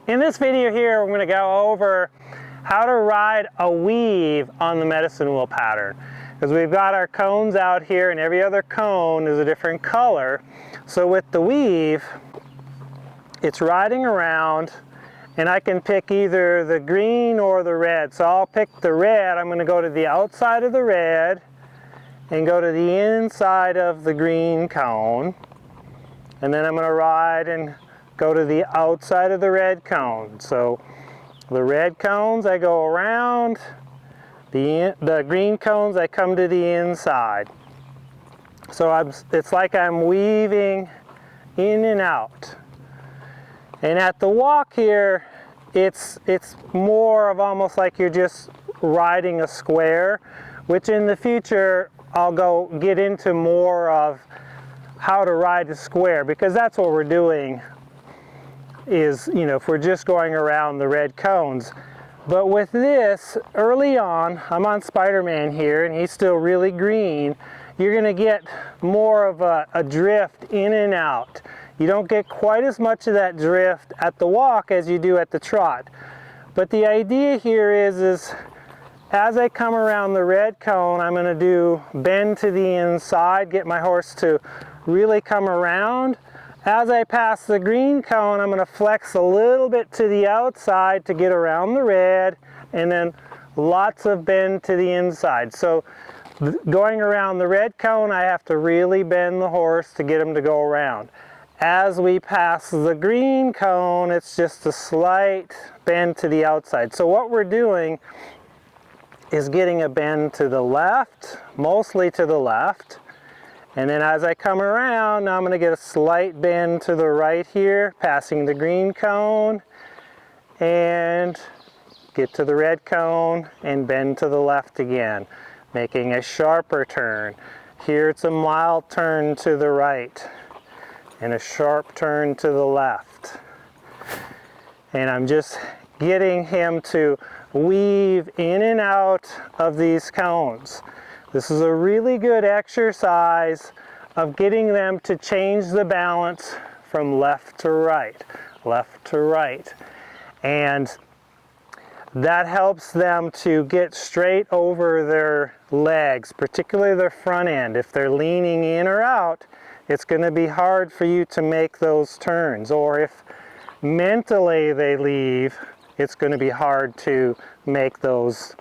In this video here, we're going to go over how to ride a weave on the medicine wheel pattern. Because we've got our cones out here and every other cone is a different color. So with the weave, it's riding around and I can pick either the green or the red. So I'll pick the red. I'm going to go to the outside of the red and go to the inside of the green cone. And then I'm going to ride and go to the outside of the red cone. So the red cones, I go around. The green cones, I come to the inside. So it's like I'm weaving in and out. And at the walk here, it's more of almost like you're just riding a square, which in the future I'll go get into more of how to ride a square, because that's what we're doing is, you know, if we're just going around the red cones. But with this, early on, I'm on Spider-Man here and he's still really green, you're going to get more of a drift in and out. You don't get quite as much of that drift at the walk as you do at the trot. But the idea here is as I come around the red cone, I'm going to do bend to the inside, get my horse to really come around. As I pass the green cone, I'm going to flex a little bit to the outside to get around the red, and then lots of bend to the inside. So going around the red cone, I have to really bend the horse to get him to go around. As we pass the green cone, it's just a slight bend to the outside. So what we're doing is getting a bend to the left, mostly to the left. And then as I come around, now I'm going to get a slight bend to the right here, passing the green cone, and get to the red cone and bend to the left again, making a sharper turn. Here it's a mild turn to the right and a sharp turn to the left. And I'm just getting him to weave in and out of these cones. This is a really good exercise of getting them to change the balance from left to right. And that helps them to get straight over their legs, particularly their front end. If they're leaning in or out, it's going to be hard for you to make those turns. Or if mentally they leave, it's going to be hard to make those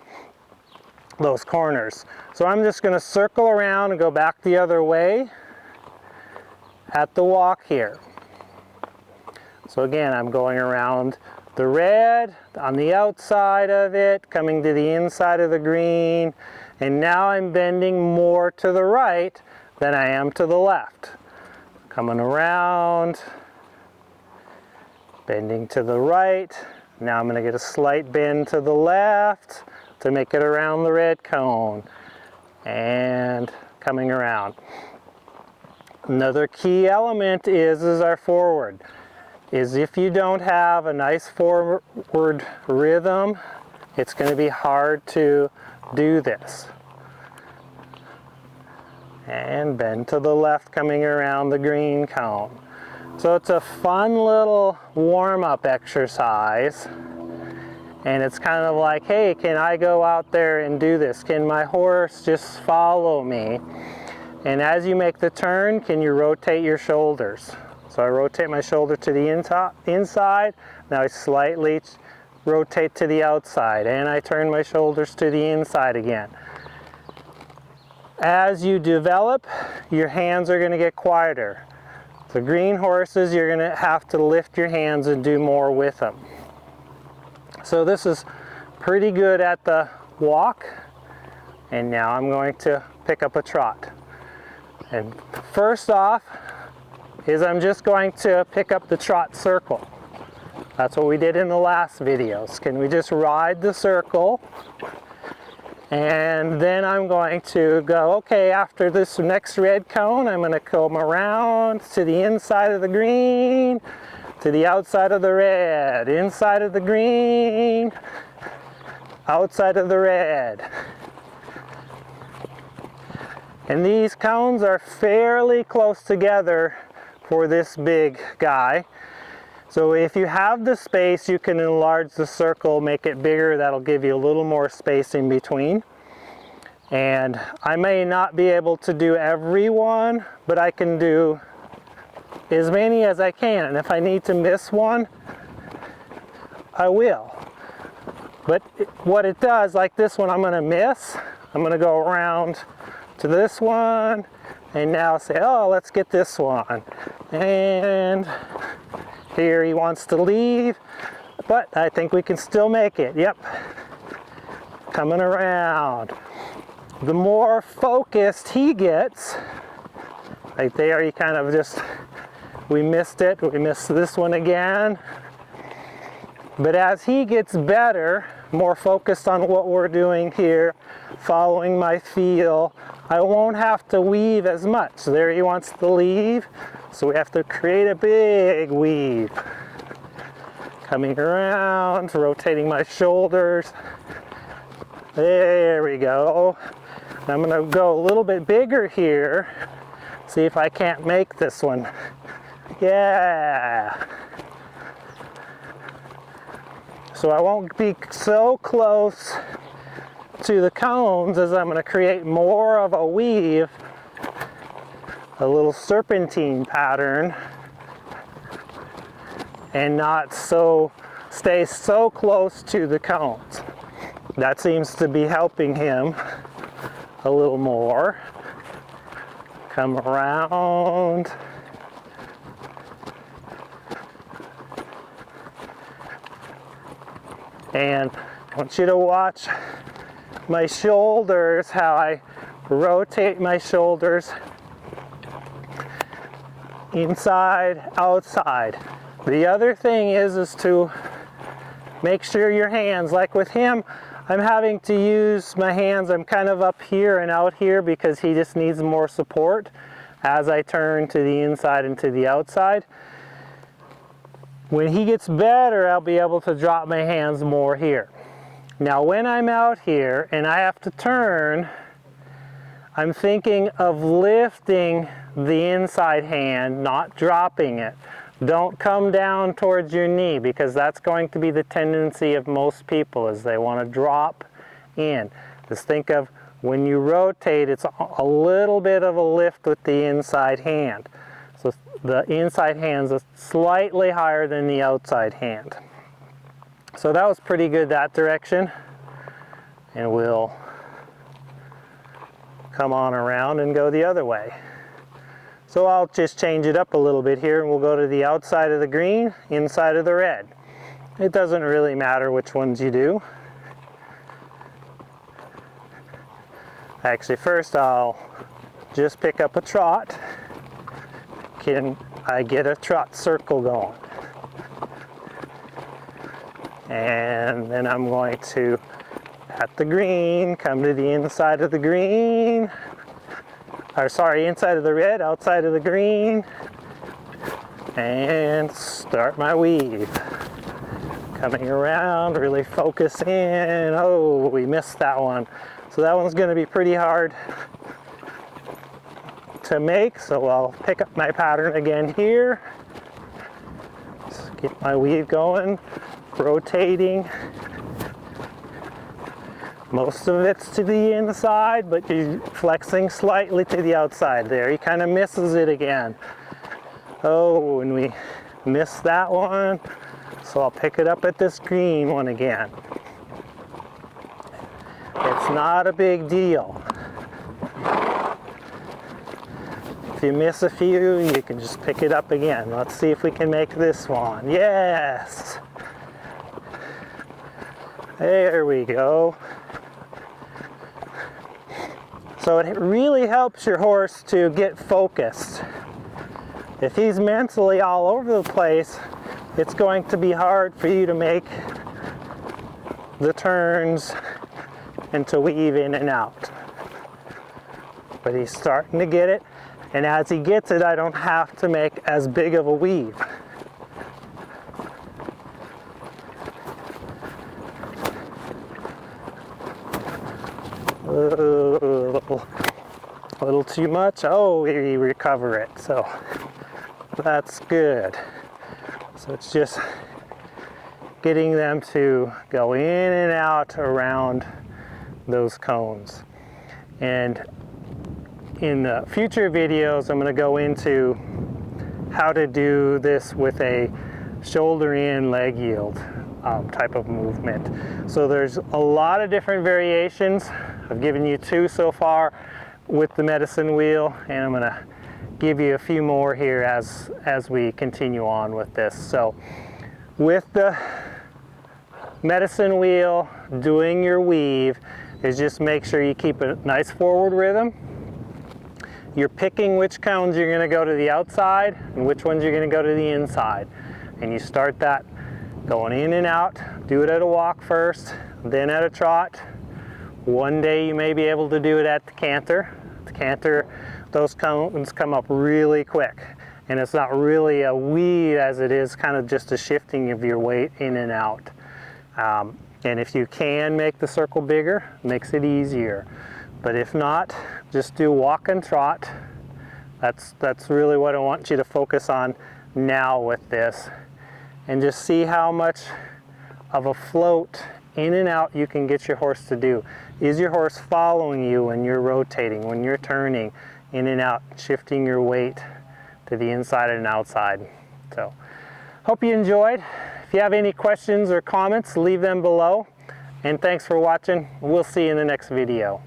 corners. So I'm just going to circle around and go back the other way at the walk here. So again, I'm going around the red on the outside of it, coming to the inside of the green, and now I'm bending more to the right than I am to the left. Coming around, bending to the right. Now I'm going to get a slight bend to the left to make it around the red cone, and coming around. Another key element is our forward. If you don't have a nice forward rhythm, it's going to be hard to do this. And bend to the left, coming around the green cone. So it's a fun little warm-up exercise. And it's kind of like, hey, can I go out there and do this? Can my horse just follow me? And as you make the turn, can you rotate your shoulders? So I rotate my shoulder to the inside. Now I slightly rotate to the outside. And I turn my shoulders to the inside again. As you develop, your hands are going to get quieter. The green horses, you're going to have to lift your hands and do more with them. So this is pretty good at the walk, and now I'm going to pick up a trot. And first off is I'm just going to pick up the trot circle. That's what we did in the last videos. Can we just ride the circle? And then I'm going to go, okay, after this next red cone, I'm going to come around to the inside of the green, to the outside of the red, inside of the green, outside of the red. And these cones are fairly close together for this big guy. So if you have the space, you can enlarge the circle, make it bigger. That'll give you a little more space in between. And I may not be able to do every one, but I can do as many as I can. And if I need to miss one, I will. But what it does, like this one I'm gonna miss, I'm gonna go around to this one, and now say, oh, let's get this one. And here he wants to leave, but I think we can still make it. Yep, coming around. The more focused he gets, right there, he kind of just, we missed it, we missed this one again. But as he gets better, more focused on what we're doing here, following my feel, I won't have to weave as much. So there he wants to leave, so we have to create a big weave. Coming around, rotating my shoulders. There we go. I'm gonna go a little bit bigger here, see if I can't make this one. Yeah. So I won't be so close to the cones as I'm gonna create more of a weave, a little serpentine pattern, and not so, stay so close to the cones. That seems to be helping him a little more. Come around. And I want you to watch my shoulders, how I rotate my shoulders inside, outside. The other thing is to make sure your hands, like with him, I'm having to use my hands, I'm kind of up here and out here because he just needs more support as I turn to the inside and to the outside. When he gets better, I'll be able to drop my hands more here. Now when I'm out here and I have to turn, I'm thinking of lifting the inside hand, not dropping it. Don't come down towards your knee, because that's going to be the tendency of most people, is they want to drop in. Just think of when you rotate, it's a little bit of a lift with the inside hand. So the inside hand is slightly higher than the outside hand. So that was pretty good that direction. And we'll come on around and go the other way. So I'll just change it up a little bit here, and we'll go to the outside of the green, inside of the red. It doesn't really matter which ones you do. Actually, first I'll just pick up a trot. Can I get a trot circle going? And then I'm going to, at the green, come to the inside of the green. Or sorry, inside of the red, outside of the green, and start my weave. Coming around, really focus in. Oh, we missed that one. So that one's gonna be pretty hard to make, so I'll pick up my pattern again here. Just get my weave going, rotating. Most of it's to the inside, but you're flexing slightly to the outside there. He kind of misses it again. Oh, and we missed that one. So I'll pick it up at this green one again. It's not a big deal. If you miss a few, you can just pick it up again. Let's see if we can make this one. Yes! There we go. So it really helps your horse to get focused. If he's mentally all over the place, it's going to be hard for you to make the turns and to weave in and out. But he's starting to get it, and as he gets it, I don't have to make as big of a weave. A little too much. Oh, we recover it, so that's good. So it's just getting them to go in and out around those cones. And in the future videos, I'm going to go into how to do this with a shoulder in leg yield type of movement. So there's a lot of different variations. I've given you 2 so far with the medicine wheel, and I'm going to give you a few more here as we continue on with this. So with the medicine wheel, doing your weave is just make sure you keep a nice forward rhythm. You're picking which cones you're going to go to the outside and which ones you're going to go to the inside. And you start that going in and out. Do it at a walk first, then at a trot. One day you may be able to do it at the canter. The canter, those cones come up really quick. And it's not really a weave as it is kind of just a shifting of your weight in and out. And if you can make the circle bigger, makes it easier. But if not, just do walk and trot. That's really what I want you to focus on now with this. And just see how much of a float in and out you can get your horse to do. Is your horse following you when you're rotating, when you're turning in and out, shifting your weight to the inside and outside? So, hope you enjoyed. If you have any questions or comments, leave them below. And thanks for watching. We'll see you in the next video.